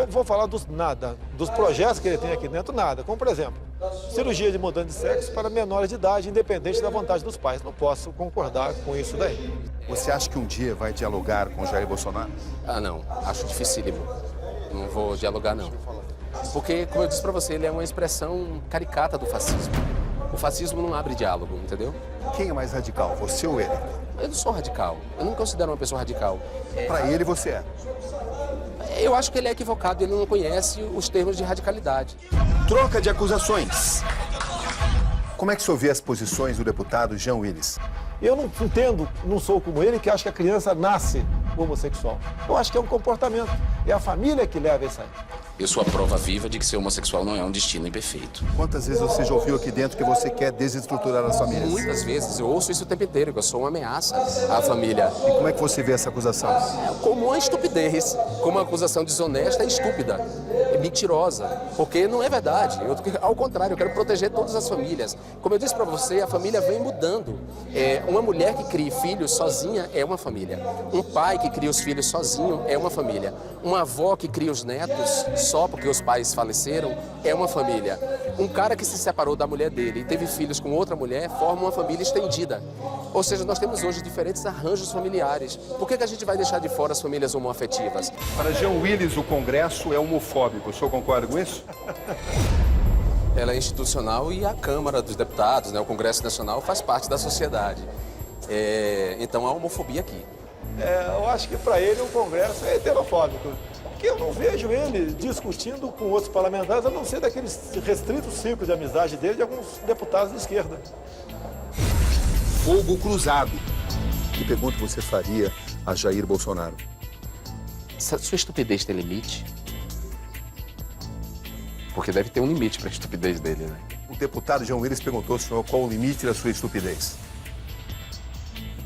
Vou falar dos projetos que ele tem aqui dentro, nada. Como, por exemplo, cirurgia de mudança de sexo para menores de idade, independente da vontade dos pais. Não posso concordar com isso daí. Você acha que um dia vai dialogar com Jair Bolsonaro? Ah, não. Acho dificílimo. Não vou dialogar, não. Porque, como eu disse pra você, ele é uma expressão caricata do fascismo. O fascismo não abre diálogo, entendeu? Quem é mais radical, você ou ele? Eu não sou radical. Eu não me considero uma pessoa radical. Para ele, você é. Eu acho que ele é equivocado, ele não conhece os termos de radicalidade. Troca de acusações. Como é que o senhor vê as posições do deputado Jean Willis? Eu não entendo, não sou como ele, que acha que a criança nasce homossexual. Eu acho que é um comportamento. É a família que leva isso aí. Eu sou a prova viva de que ser homossexual não é um destino imperfeito. Quantas vezes você já ouviu aqui dentro que você quer desestruturar as famílias? Muitas vezes. Eu ouço isso o tempo inteiro, que eu sou uma ameaça à família. E como é que você vê essa acusação? Como uma estupidez, como uma acusação desonesta e estúpida, e mentirosa, porque não é verdade. Ao contrário, eu quero proteger todas as famílias. Como eu disse para você, a família vem mudando. Uma mulher que cria filhos sozinha é uma família. Um pai que cria os filhos sozinho é uma família. Uma avó que cria os netos só porque os pais faleceram é uma família. Um cara que se separou da mulher dele e teve filhos com outra mulher forma uma família estendida. Ou seja, nós temos hoje diferentes arranjos familiares. Por que a gente vai deixar de fora as famílias homoafetivas? Para Jean Willis, o Congresso é homofóbico. O senhor concorda com isso? Ela é institucional e a Câmara dos Deputados, né, o Congresso Nacional, faz parte da sociedade. Então há homofobia aqui. Eu acho que para ele o Congresso é heterofóbico. Porque eu não vejo ele discutindo com outros parlamentares, a não ser daqueles restritos círculos de amizade dele de alguns deputados de esquerda. Fogo cruzado. Que pergunta você faria a Jair Bolsonaro? Sua estupidez tem limite? Porque deve ter um limite para a estupidez dele, né? O deputado Jean Willis perguntou ao senhor qual o limite da sua estupidez.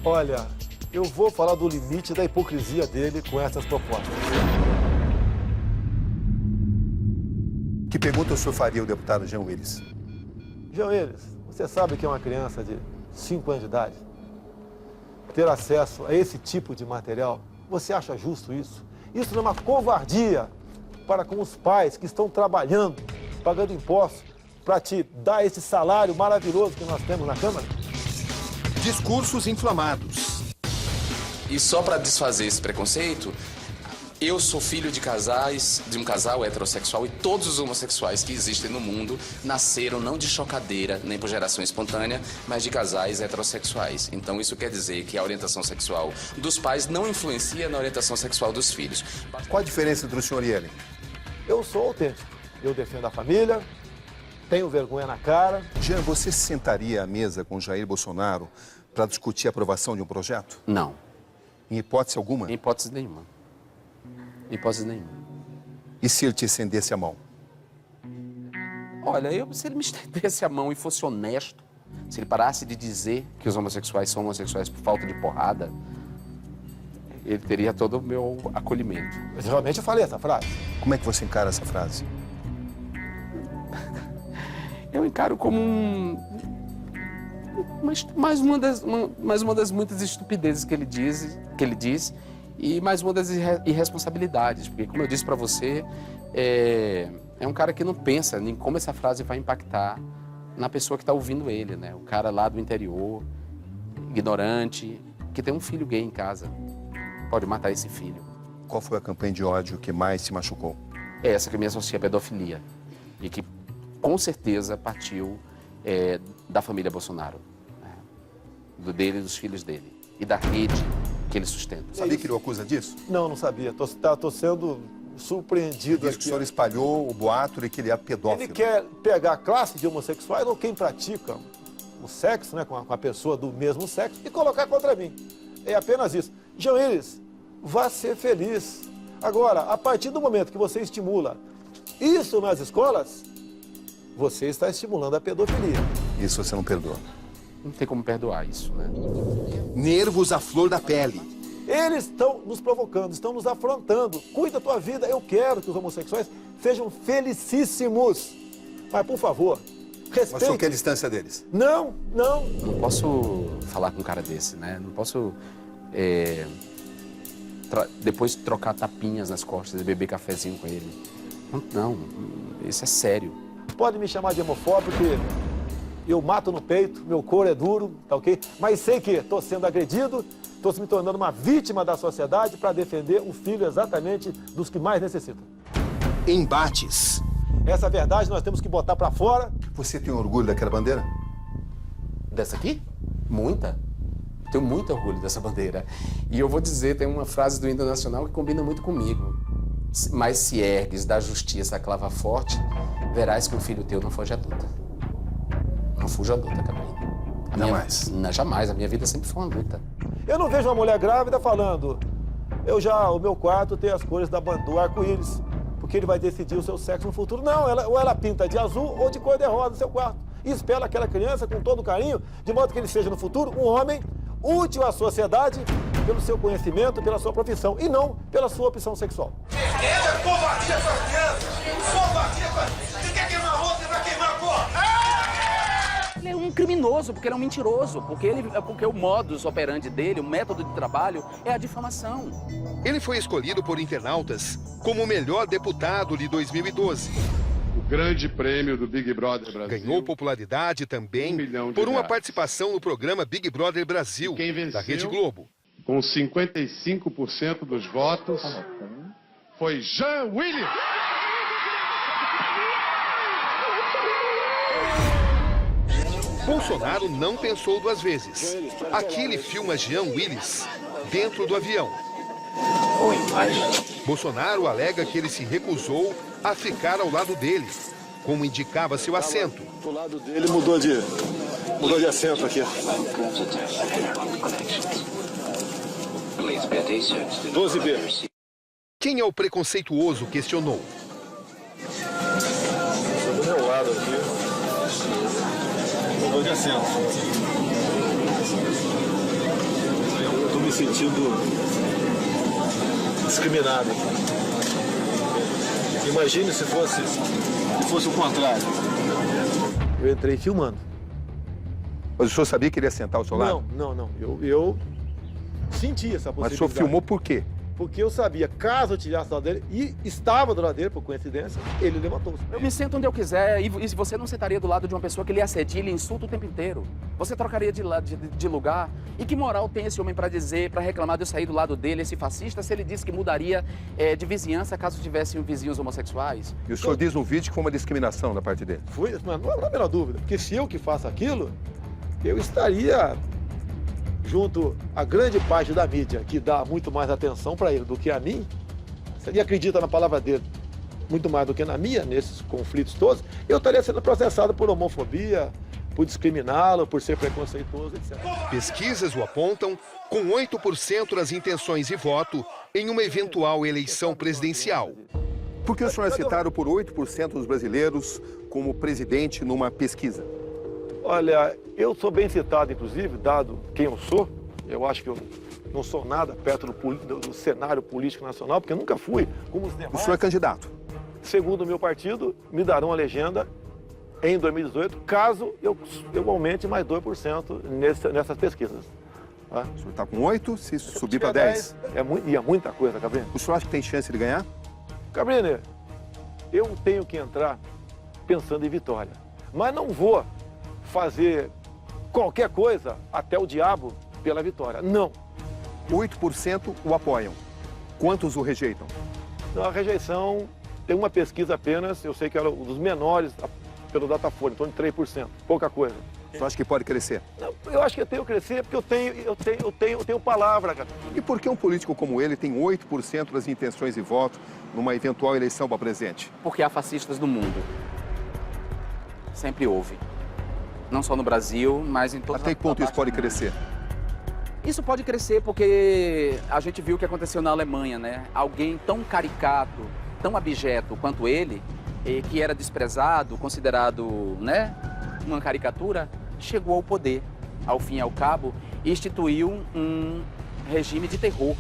Olha, eu vou falar do limite da hipocrisia dele com essas propostas. Que pergunta o senhor faria ao deputado Jean Willis? Jean Willis, você sabe que é uma criança de 5 anos de idade ter acesso a esse tipo de material? Você acha justo isso? Isso não é uma covardia para com os pais que estão trabalhando, pagando impostos, para te dar esse salário maravilhoso que nós temos na Câmara? Discursos inflamados. E só para desfazer esse preconceito, eu sou filho de um casal heterossexual, e todos os homossexuais que existem no mundo nasceram não de chocadeira, nem por geração espontânea, mas de casais heterossexuais. Então isso quer dizer que a orientação sexual dos pais não influencia na orientação sexual dos filhos. Qual a diferença entre o senhor e ele? Eu sou autêntico. Eu defendo a família, tenho vergonha na cara. Jean, você se sentaria à mesa com Jair Bolsonaro para discutir a aprovação de um projeto? Não. Em hipótese alguma? Em hipótese nenhuma. Em hipótese nenhuma. E se ele te estendesse a mão? Olha, se ele me estendesse a mão e fosse honesto, se ele parasse de dizer que os homossexuais são homossexuais por falta de porrada, ele teria todo o meu acolhimento. Mas realmente eu falei essa frase. Como é que você encara essa frase? Eu encaro como mais uma das muitas estupidezes que ele diz e mais uma das irresponsabilidades, porque, como eu disse para você, é um cara que não pensa em como essa frase vai impactar na pessoa que está ouvindo ele, né? O cara lá do interior, ignorante, que tem um filho gay em casa, pode matar esse filho. Qual foi a campanha de ódio que mais te machucou? É essa que me associa à pedofilia e que, com certeza, partiu da família Bolsonaro, né? Dele e dos filhos dele, e da rede que ele sustenta. Sabia que ele o acusa disso? Não, não sabia. Tô sendo surpreendido aqui. Que o senhor espalhou o boato de que ele é pedófilo. Ele quer pegar a classe de homossexuais ou quem pratica o sexo, né, com a pessoa do mesmo sexo, e colocar contra mim. É apenas isso. Jean Willis, vá ser feliz. Agora, a partir do momento que você estimula isso nas escolas, você está estimulando a pedofilia. Isso você não perdoa. Não tem como perdoar isso, né? Nervos à flor da pele. Eles estão nos provocando, estão nos afrontando. Cuida da tua vida. Eu quero que os homossexuais sejam felicíssimos. Mas, por favor, respeite. Mas só quer a distância deles? Não. Não posso falar com um cara desse, né? Não posso depois trocar tapinhas nas costas e beber cafezinho com ele. Não, isso é sério. Pode me chamar de homofóbico, porque eu mato no peito, meu couro é duro, tá ok? Mas sei que estou sendo agredido, estou me tornando uma vítima da sociedade para defender o filho exatamente dos que mais necessitam. Embates. Essa verdade nós temos que botar para fora. Você tem orgulho daquela bandeira? Dessa aqui? Muita. Tenho muito orgulho dessa bandeira. E eu vou dizer, tem uma frase do Internacional que combina muito comigo. Mas se ergues da justiça a clava forte, verás que um filho teu não foge à luta. Não fuja à luta, Cabrina. Jamais. Jamais. A minha vida sempre foi uma luta. Eu não vejo uma mulher grávida falando, o meu quarto tem as cores do arco-íris, porque ele vai decidir o seu sexo no futuro. Não, ou ela pinta de azul ou de cor-de-rosa no seu quarto. E espera aquela criança com todo carinho, de modo que ele seja no futuro um homem útil à sociedade pelo seu conhecimento, pela sua profissão, e não pela sua opção sexual. É covardia essa criança! Covardia! Você quer queimar a rua, você vai queimar a cor! Ele é um criminoso, porque ele é um mentiroso, porque o modus operandi dele, o método de trabalho, é a difamação. Ele foi escolhido por internautas como o melhor deputado de 2012. O grande prêmio do Big Brother Brasil. Ganhou popularidade também por uma participação no programa Big Brother Brasil, da Rede Globo. Com 55% dos votos, foi Jean Willis. Bolsonaro não pensou duas vezes. Aqui ele filma Jean Willis dentro do avião. Bolsonaro alega que ele se recusou a ficar ao lado dele, como indicava seu assento. O lado dele mudou de assento aqui. 12B. Quem é o preconceituoso questionou. Do meu lado aqui, mudou de assento. Eu estou me sentindo discriminado. Imagine se fosse o contrário. Eu entrei filmando. Mas o senhor sabia que ele ia sentar ao seu lado? Não. Eu senti essa possibilidade. Mas o senhor filmou por quê? Porque eu sabia, caso eu tirasse do lado dele, e estava do lado dele, por coincidência, ele levantou-se. Eu me sento onde eu quiser e você não sentaria do lado de uma pessoa que lhe assedia e lhe insulta o tempo inteiro. Você trocaria de lugar. E que moral tem esse homem para dizer, para reclamar de eu sair do lado dele, esse fascista, se ele disse que mudaria de vizinhança caso tivessem vizinhos homossexuais? E o senhor diz no vídeo que foi uma discriminação da parte dele? Foi, mas não há a menor dúvida. Porque se eu que faço aquilo, eu estaria junto à grande parte da mídia, que dá muito mais atenção para ele do que a mim, se ele acredita na palavra dele muito mais do que na minha, nesses conflitos todos, eu estaria sendo processado por homofobia, por discriminá-lo, por ser preconceituoso, etc. Pesquisas o apontam com 8% das intenções de voto em uma eventual eleição presidencial. Por que o senhor é citado por 8% dos brasileiros como presidente numa pesquisa? Olha, eu sou bem citado, inclusive, dado quem eu sou. Eu acho que eu não sou nada perto do cenário político nacional, porque eu nunca fui como os demais. O senhor é candidato? Segundo o meu partido, me darão a legenda em 2018, caso eu aumente mais 2% nessas pesquisas. Tá? O senhor está com 8, se subir para 10? É muita coisa, Cabrina. O senhor acha que tem chance de ganhar? Cabrina, eu tenho que entrar pensando em vitória. Mas não vou fazer qualquer coisa até o diabo pela vitória. Não. 8% o apoiam. Quantos o rejeitam? A rejeição tem uma pesquisa apenas, eu sei que era um dos menores pelo Datafolha, em torno de 3%. Pouca coisa. O senhor acha que pode crescer? Não, eu acho que eu tenho que crescer porque eu tenho palavra, cara. E por que um político como ele tem 8% das intenções de voto numa eventual eleição para presidente? Porque há fascistas no mundo. Sempre houve. Não só no Brasil, mas em todas as... Até que ponto isso pode crescer? Isso pode crescer porque a gente viu o que aconteceu na Alemanha, né? Alguém tão caricato, tão abjeto quanto ele, que era desprezado, considerado, né, uma caricatura, chegou ao poder, ao fim e ao cabo, e instituiu um regime de terror,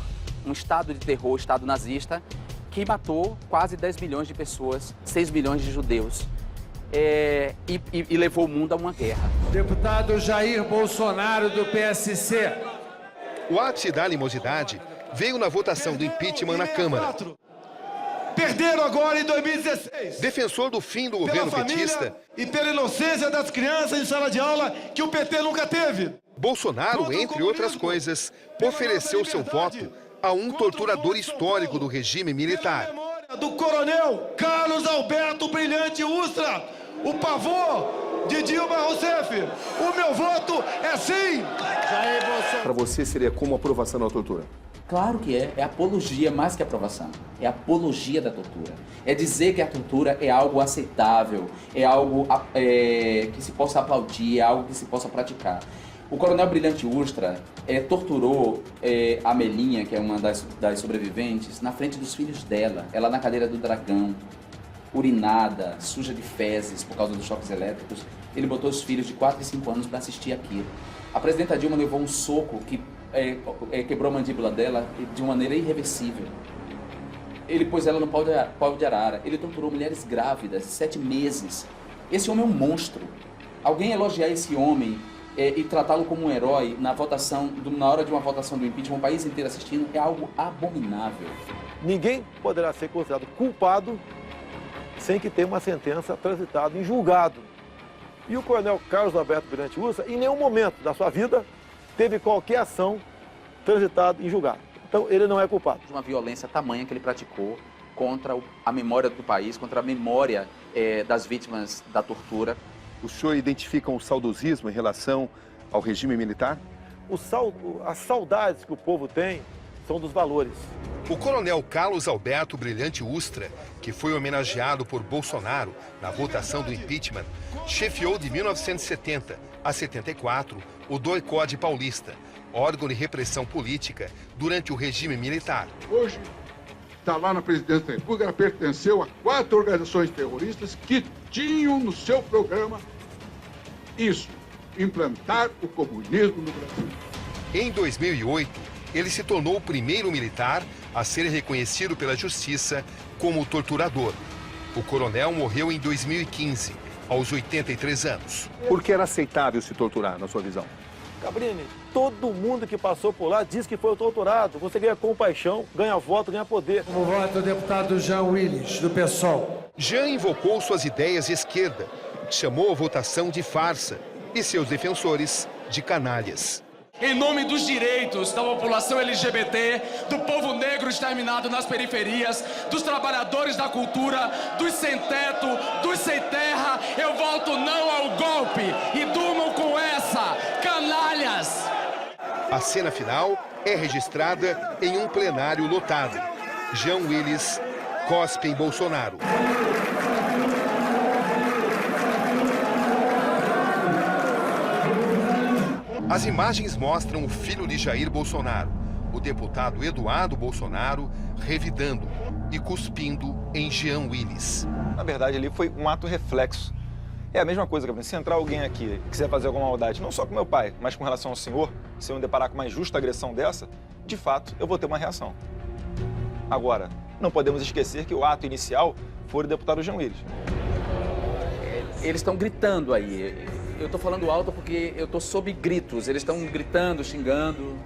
um estado de terror, estado nazista, que matou quase 10 milhões de pessoas, 6 milhões de judeus. E levou o mundo a uma guerra. Deputado Jair Bolsonaro, do PSC. O ápice da animosidade veio na votação do impeachment na Câmara. Perderam agora em 2016. Defensor do fim do governo petista e pela inocência das crianças em sala de aula que o PT nunca teve. Bolsonaro, entre outras coisas, ofereceu seu voto a um torturador histórico do regime militar. Do coronel Carlos Alberto Brilhante Ustra, o pavor de Dilma Rousseff. O meu voto é sim. Para você seria como aprovação da tortura? Claro que é apologia mais que aprovação, é apologia da tortura. É dizer que a tortura é algo aceitável, é algo que se possa aplaudir, é algo que se possa praticar. O coronel Brilhante Ustra torturou a Melinha, que é uma das sobreviventes, na frente dos filhos dela, ela na cadeira do dragão, urinada, suja de fezes por causa dos choques elétricos. Ele botou os filhos de 4 e 5 anos para assistir aquilo. A presidenta Dilma levou um soco que quebrou a mandíbula dela de uma maneira irreversível. Ele pôs ela no pau de arara. Ele torturou mulheres grávidas, 7 meses. Esse homem é um monstro. Alguém elogiar esse homem e tratá-lo como um herói na hora de uma votação do impeachment, o país inteiro assistindo, é algo abominável. Ninguém poderá ser considerado culpado sem que tenha uma sentença transitada em julgado. E o coronel Carlos Alberto Brilhante Ustra, em nenhum momento da sua vida, teve qualquer ação transitada em julgado. Então, ele não é culpado. Uma violência tamanha que ele praticou contra a memória do país, contra a memória das vítimas da tortura. O senhor identifica um saudosismo em relação ao regime militar? As saudades que o povo tem são dos valores. O coronel Carlos Alberto Brilhante Ustra, que foi homenageado por Bolsonaro na votação do impeachment, chefiou de 1970 a 74 o DOI-CODE paulista, órgão de repressão política durante o regime militar. Hoje está lá na presidência da República, ela pertenceu a 4 organizações terroristas que tinham no seu programa isso, implantar o comunismo no Brasil. Em 2008, ele se tornou o primeiro militar a ser reconhecido pela justiça como torturador. O coronel morreu em 2015, aos 83 anos. Por que era aceitável se torturar, na sua visão? Cabrini, todo mundo que passou por lá diz que foi torturado. Você ganha compaixão, ganha voto, ganha poder. O voto do deputado Jean Willis, do PSOL. Jean invocou suas ideias de esquerda, chamou a votação de farsa e seus defensores de canalhas. Em nome dos direitos da população LGBT, do povo negro exterminado nas periferias, dos trabalhadores da cultura, dos sem teto, dos sem terra, eu voto não ao golpe e durmam com essa, canalhas! A cena final é registrada em um plenário lotado. Jean Willis cospe em Bolsonaro. As imagens mostram o filho de Jair Bolsonaro, o deputado Eduardo Bolsonaro, revidando e cuspindo em Jean Willis. Na verdade, ali foi um ato reflexo. É a mesma coisa, Gabriel. Se entrar alguém aqui e quiser fazer alguma maldade, não só com meu pai, mas com relação ao senhor, se eu me deparar com uma injusta agressão dessa, de fato, eu vou ter uma reação. Agora, não podemos esquecer que o ato inicial foi o deputado Jean Willis. Eles estão gritando aí. Eu estou falando alto porque eu estou sob gritos. Eles estão gritando, xingando.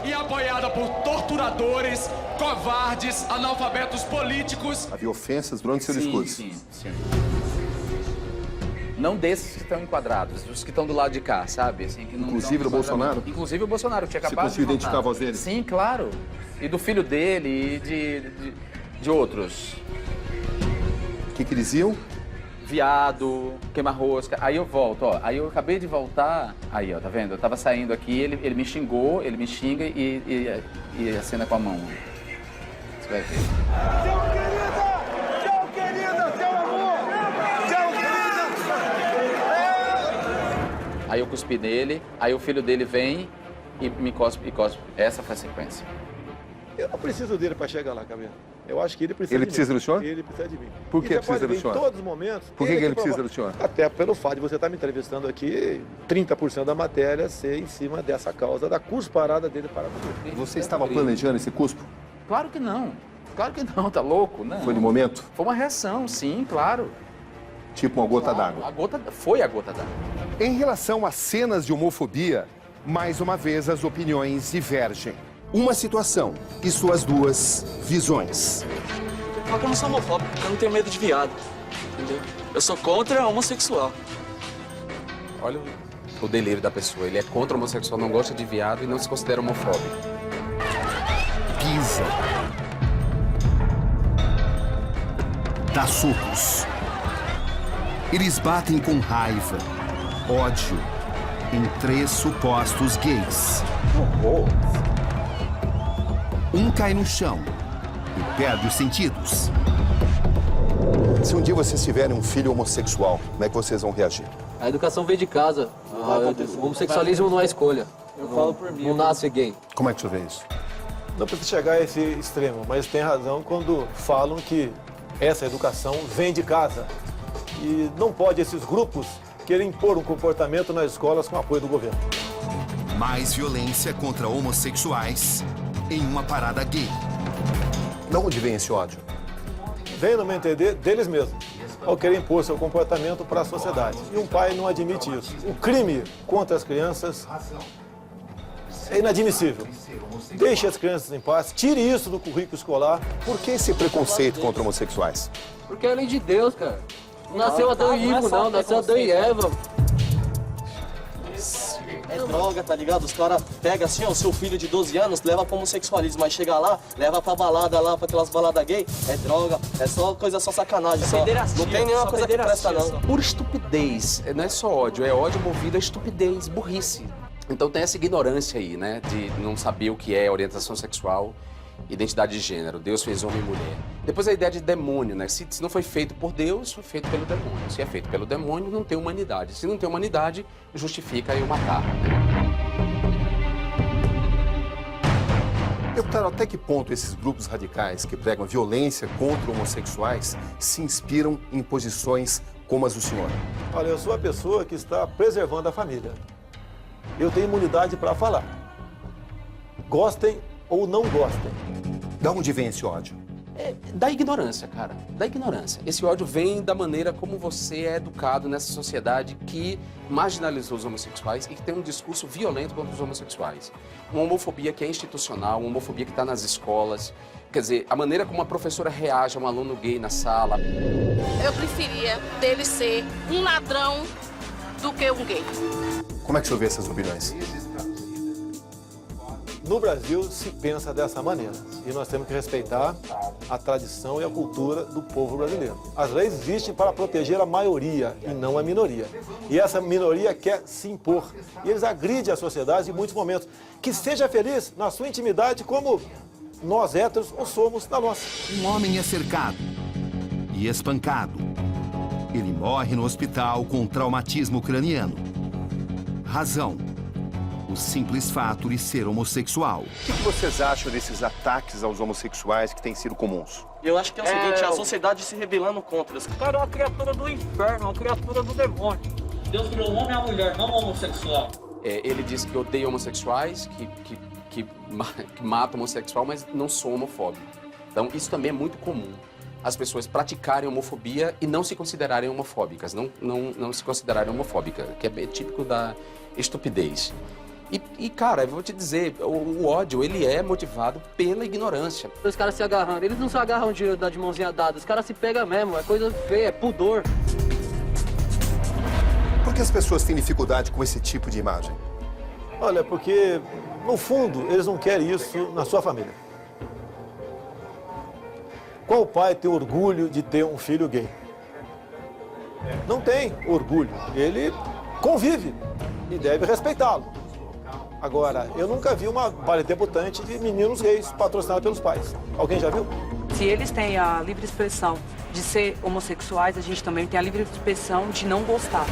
E apoiada por torturadores, covardes, analfabetos políticos. Havia ofensas durante seu discurso. Sim. Não desses que estão enquadrados, dos que estão do lado de cá, sabe? Assim, que não, inclusive o Bolsonaro? Inclusive o Bolsonaro, que tinha acabado de conseguiu identificar a voz dele? Sim, claro. E do filho dele e de outros. O que eles iam? Viado, queima-rosca. Aí eu volto, ó. Aí eu acabei de voltar. Aí, ó, tá vendo? Eu tava saindo aqui, ele me xingou, ele me xinga e acena com a mão. Você vai ver. Tchau, querida! Tchau, amor! Tchau, querida! Aí eu cuspi nele, aí o filho dele vem e me cospe. Essa foi a sequência. Eu não preciso dele para chegar lá, Cabelo. Eu acho que ele precisa de mim. Ele precisa do senhor? Ele precisa de mim. Por que precisa do senhor? Em todos os momentos. Por que ele precisa do senhor? Até pelo fato de você estar me entrevistando aqui, 30% da matéria ser em cima dessa causa, da cusparada dele para comigo. Você estava planejando esse cuspo? Claro que não. Claro que não, tá louco? Não. Foi no momento? Foi uma reação, sim, claro. Tipo uma gota d'água? Foi a gota d'água. Em relação às cenas de homofobia, mais uma vez as opiniões divergem. Uma situação e suas duas visões. Eu não sou homofóbico, eu não tenho medo de viado, entendeu? Eu sou contra homossexual. Olha o delírio da pessoa. Ele é contra o homossexual, não gosta de viado e não se considera homofóbico. Pisa. Dá socos. Eles batem com raiva, ódio, em 3 supostos gays. Um cai no chão e perde os sentidos. Se um dia vocês tiverem um filho homossexual, como é que vocês vão reagir? A educação vem de casa. O homossexualismo não é escolha. Eu falo por mim. Não nasce gay. Como é que você vê isso? Não precisa chegar a esse extremo, mas tem razão quando falam que essa educação vem de casa. E não pode esses grupos querem impor um comportamento nas escolas com apoio do governo. Mais violência contra homossexuais em uma parada gay. De onde vem esse ódio? Vem, no meu entender, deles mesmos, ao querer impor seu comportamento para a sociedade. E um pai não admite isso. O crime contra as crianças é inadmissível. Deixe as crianças em paz, tire isso do currículo escolar. Por que esse preconceito contra homossexuais? Porque é a lei de Deus, cara. Não nasceu Adão e Ivo, não. Nasceu Adão e Eva. É droga, tá ligado? Os caras pegam assim, ó, o seu filho de 12 anos, leva pro homossexualismo, mas chega lá, leva pra balada lá, pra aquelas baladas gay, é droga, é só coisa, só sacanagem, só. Não tem nenhuma coisa que presta, não. Por estupidez, não é só ódio, é ódio movido a estupidez, burrice. Então tem essa ignorância aí, né, de não saber o que é orientação sexual, identidade de gênero, Deus fez homem e mulher. Depois a ideia de demônio, né, se não foi feito por Deus, foi feito pelo demônio. Se é feito pelo demônio, não tem humanidade. Se não tem humanidade, justifica eu matar. Deputado, até que ponto esses grupos radicais que pregam a violência contra homossexuais se inspiram em posições como as do senhor? Olha, eu sou a pessoa que está preservando a família. Eu tenho imunidade para falar. Gostem ou não gostem. Da onde vem esse ódio? Da ignorância, cara. Da ignorância. Esse ódio vem da maneira como você é educado nessa sociedade que marginalizou os homossexuais e que tem um discurso violento contra os homossexuais. Uma homofobia que é institucional, uma homofobia que está nas escolas. Quer dizer, a maneira como a professora reage a um aluno gay na sala. Eu preferia dele ser um ladrão do que um gay. Como é que o senhor vê essas opiniões? No Brasil se pensa dessa maneira e nós temos que respeitar a tradição e a cultura do povo brasileiro. As leis existem para proteger a maioria e não a minoria. E essa minoria quer se impor. E eles agridem a sociedade em muitos momentos. Que seja feliz na sua intimidade como nós héteros o somos na nossa. Um homem é cercado e espancado. Ele morre no hospital com traumatismo craniano. Razão: o simples fato de ser homossexual. O que vocês acham desses ataques aos homossexuais que têm sido comuns? Eu acho que é o seguinte, a sociedade se rebelando contra. Esse cara é uma criatura do inferno, uma criatura do demônio. Deus criou o homem e a mulher, não o homossexual. Ele diz que odeia homossexuais, que mata homossexual, mas não sou homofóbico. Então, isso também é muito comum. As pessoas praticarem homofobia e não se considerarem homofóbicas, não se considerarem homofóbicas, que é bem típico da estupidez. E, cara, eu vou te dizer, o ódio, ele é motivado pela ignorância. Os caras se agarrando, eles não se agarram de mãozinha dada, os caras se pegam mesmo, é coisa feia, é pudor. Por que as pessoas têm dificuldade com esse tipo de imagem? Olha, porque, no fundo, eles não querem isso na sua família. Qual pai tem orgulho de ter um filho gay? Não tem orgulho. Ele convive e deve respeitá-lo. Agora, eu nunca vi uma baile debutante de meninos gays patrocinada pelos pais. Alguém já viu? Se eles têm a livre expressão de ser homossexuais, a gente também tem a livre expressão de não gostar.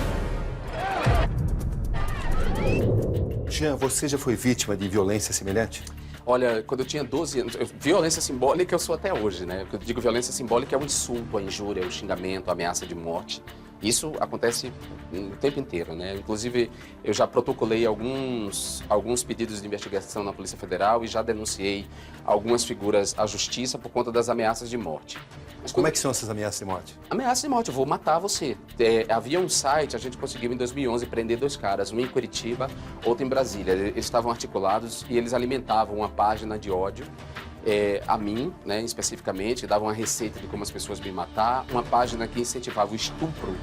Jean, você já foi vítima de violência semelhante? Olha, quando eu tinha 12 anos, violência simbólica eu sou até hoje, né? Eu digo violência simbólica é o insulto, a injúria, o xingamento, a ameaça de morte. Isso acontece o tempo inteiro, né? Inclusive, eu já protocolei alguns pedidos de investigação na Polícia Federal e já denunciei algumas figuras à justiça por conta das ameaças de morte. Mas como é que são essas ameaças de morte? Ameaça de morte, eu vou matar você. Havia um site, a gente conseguiu em 2011 prender 2 caras, um em Curitiba, outro em Brasília. Eles estavam articulados e eles alimentavam uma página de ódio a mim, né, especificamente, davam uma receita de como as pessoas me matar, uma página que incentivava o estupro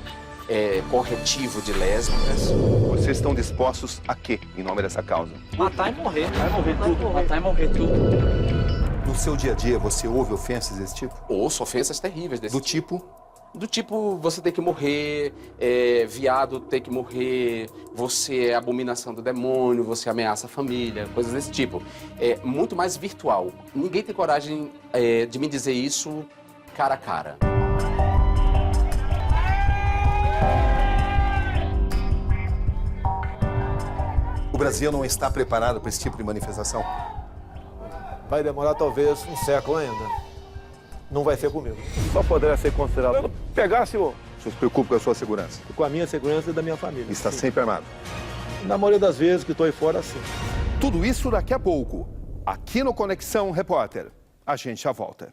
corretivo de lésbicas. Vocês estão dispostos a quê, em nome dessa causa? Matar e morrer. Vai morrer tudo. Matar e morrer tudo. No seu dia a dia, você ouve ofensas desse tipo? Ouço ofensas terríveis desse tipo? Do tipo, você tem que morrer, viado tem que morrer, você é abominação do demônio, você ameaça a família, coisas desse tipo. É muito mais virtual. Ninguém tem coragem de me dizer isso cara a cara. O Brasil não está preparado para esse tipo de manifestação? Vai demorar talvez um século ainda. Não vai ser comigo. Só poderá ser considerado. Quando pegasse o... O senhor se preocupa com a sua segurança? Com a minha segurança e da minha família. Está sempre armado? Na maioria das vezes que estou aí fora, sim. Tudo isso daqui a pouco. Aqui no Conexão Repórter. A gente já volta.